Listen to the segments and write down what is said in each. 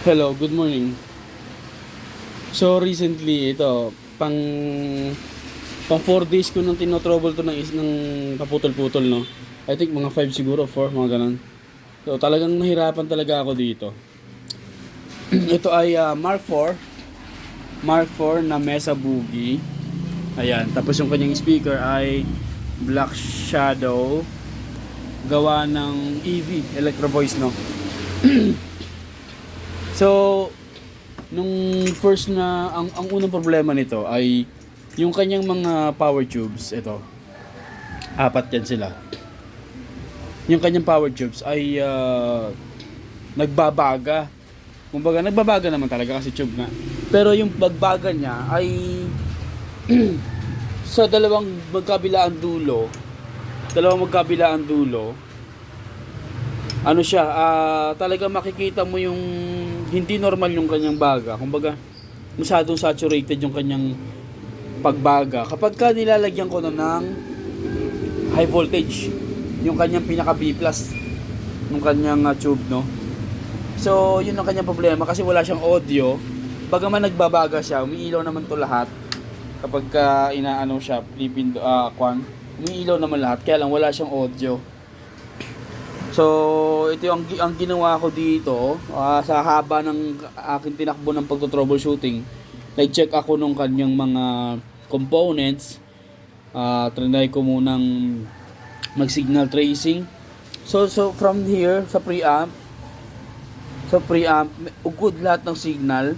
Hello, good morning. So recently ito, pang 4 days ko nang tinotrouble to ng kaputol-putol, no. I think mga 5 siguro, 4 mga ganun. So talagang nahirapan talaga ako dito. Ito ay Mark 4 na Mesa Boogie. Ayan, tapos yung kanyang speaker ay Black Shadow gawa ng Electro Voice, no. So nung first na ang unang problema nito ay yung kanyang mga power tubes. Ito, apat yan sila. Yung kanyang power tubes ay nagbabaga. Kumbaga nagbabaga naman talaga kasi tube nga. Pero yung pagbaga niya ay sa dalawang magkabilaan dulo, ano siya, talaga makikita mo yung hindi normal yung kanyang baga. Kumbaga, masyadong saturated yung kanyang pagbaga. Kapag ka nilalagyan ko na ng high voltage, yung kanyang pinaka B+, yung kanyang tube, no? So, yun ang kanyang problema kasi wala siyang audio. Bagaman nagbabaga siya, umiilaw naman to lahat. Kapag ka inaano siya, umiilaw naman lahat. Kaya lang wala siyang audio. So, ito yung ang ginawa ko dito, sa haba ng aking tinakbo ng pagto-troubleshooting. Nag-check ako nung kanyang mga components. Trinay ko munang mag-signal tracing. So from here sa preamp, good lahat ng signal.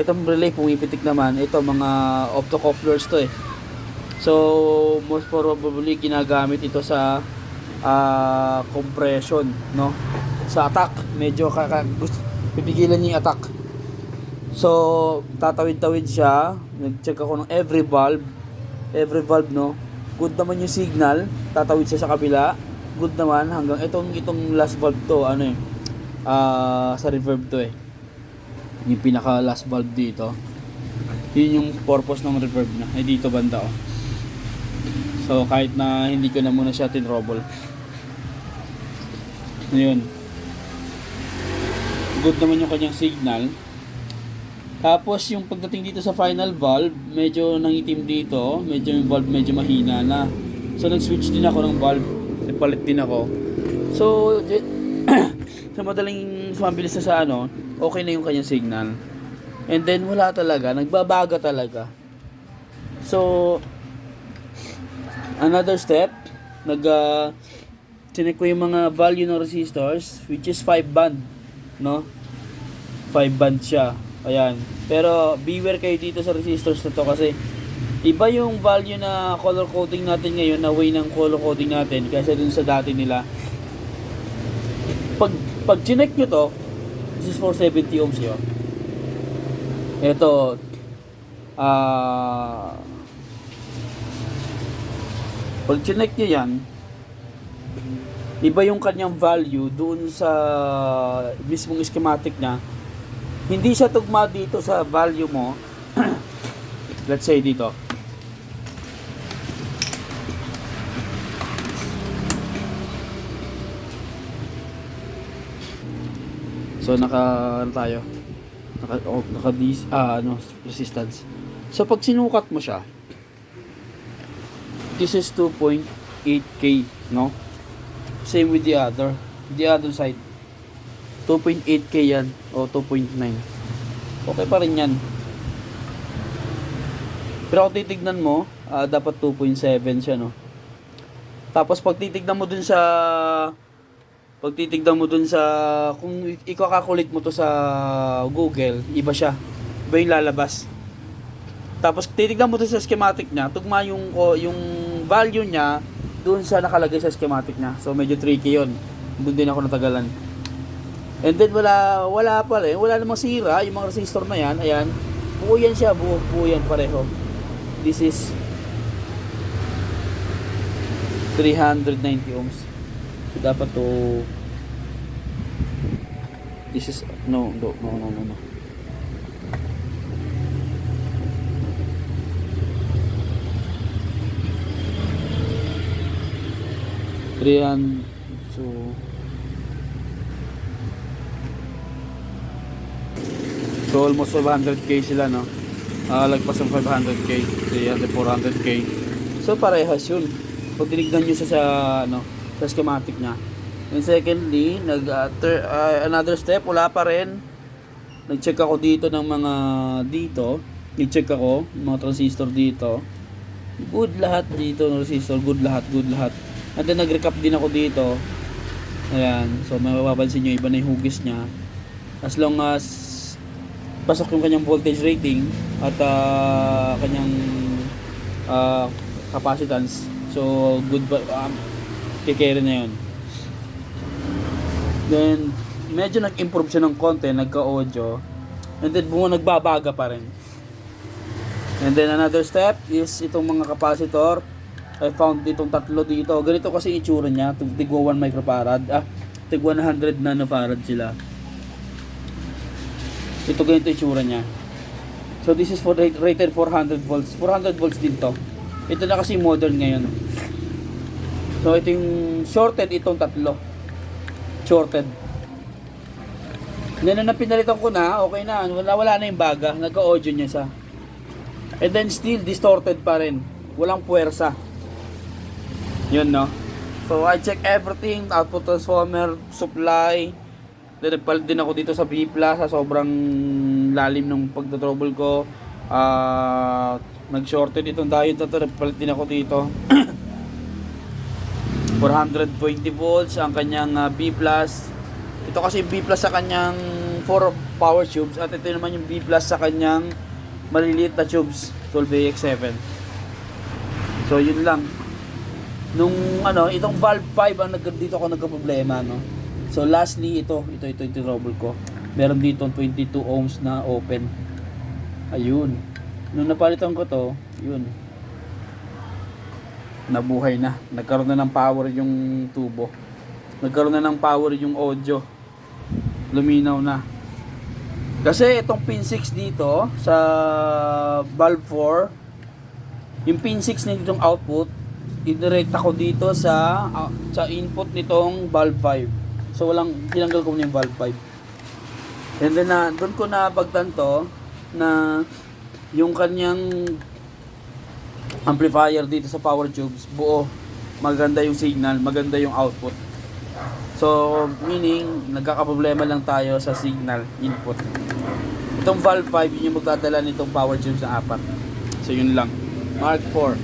Itong relay pumipitik naman. Ito mga optocouplers to eh. So, most probably ginagamit ito sa compression, no, sa attack. Medyo pipigilan niya yung attack. So tatawid-tawid siya. Nag-check ako ng every valve, no, good naman yung signal. Tatawid siya sa kabila, good naman hanggang itong last valve to, sa reverb to eh, yung pinaka last valve dito. Yun yung purpose ng reverb na ay dito banda oh. So kahit na hindi ko na muna siya tinrouble, ayun, good naman yung kanyang signal. Tapos yung pagdating dito sa final valve, medyo nangitim dito, medyo yung valve medyo mahina na. So nag-switch din ako ng valve, nagpalit din ako. So sa madaling mabilis na sa okay na yung kanyang signal. And then wala talaga, nagbabaga talaga. So another step, chinek ko yung mga value ng resistors, which is 5 band, no? 5 band siya. Ayan. Pero beware kayo dito sa resistors na to kasi iba yung value na color coding natin ngayon, na way ng color coding natin kasi dun sa dati nila. Pag chinek nyo to, this is 470 ohms yun. Ito, pag chinek nyo yan, iba yung kanyang value doon sa mismong schematic niya. Hindi siya tugma dito sa value mo. Let's say dito. So tayo. Resistance. So pag sinukat mo siya, this is 2.8K, no? Same with the other side. 2.8K yan o 2.9. Okay pa rin yan. Pero kung titignan mo, dapat 2.7 siya, no? Tapos pag titignan mo dun sa kung ikakalculate mo to sa Google, iba siya. Iba yung lalabas. Tapos titignan mo to sa schematic niya, tugma yung value niya doon sa nakalagay sa schematic niya. So medyo tricky 'yon. Doon din ako natagalan. And then wala pa rin, wala namang sira yung mga resistor na yan. Ayan. Buo yan siya, buo yan pareho. This is 390 ohms. So dapat to, this is no. 300. So So almost 500k sila, no? Lagpas ng 500k, 300, 400k. So parehas yun. Kung tinignan nyo siya sa, ano, sa schematic niya. And secondly, another step, wala pa rin. Nag-check ako dito ng mga dito. Nag-check ako, mga transistor dito. Good lahat dito, transistor, good lahat. And then nag-recap din ako dito. Ayan, so mapapansin nyo, iba na yung hugis niya. As long as pasok yung kanyang voltage rating at kanyang capacitance, so good ba, kikere na yun. Then medyo nag-improve siya ng konti, nagka-audio, and then nagbabaga pa rin. And then another step is itong mga capacitor. I found itong tatlo dito. Ganito kasi itsura niya, tigwa 1 microfarad, tigwa 100 nanofarad sila. Ito ganito itsura niya. So this is for rated 400 volts. 400 volts din to. Ito na kasi modern ngayon. So ito yung shorted, itong tatlo. Shorted. Then na pinalitan ko na, okay na, wala na yung baga, nagka-audio niya sa. And then still distorted pa rin. Walang puwersa. Yun, no? So I check everything, output transformer, supply. Then nagpalit din ako dito sa B+, sa sobrang lalim ng pagdotrouble ko. Nag-shorted itong diode na to, nagpalit din ako dito. 420 volts ang kanyang B+. Ito kasi B+ sa kanyang 4 power tubes, at ito naman yung B+ sa kanyang maliliit na tubes, 12AX7. So yun lang. Nung itong valve 5 ang dito ako nagka-problema, no. So lastly ito trouble ko. Meron dito 22 ohms na open. Ayun. Nung napalitan ko to, yun. Nabuhay na. Nagkaroon na ng power yung tubo. Nagkaroon na ng power yung audio. Luminaw na. Kasi itong pin 6 dito sa valve 4, yung pin 6 nitong output, i-direct ako dito sa input nitong valve 5. So tinanggal ko na yung valve 5. And then doon ko na pagtanto na yung kanyang amplifier dito sa power tubes, buo, maganda yung signal, maganda yung output. So meaning nagkakaproblema lang tayo sa signal input. Itong valve 5 yun yung magdadala nitong power tubes na 4. So yun lang. Mark 4.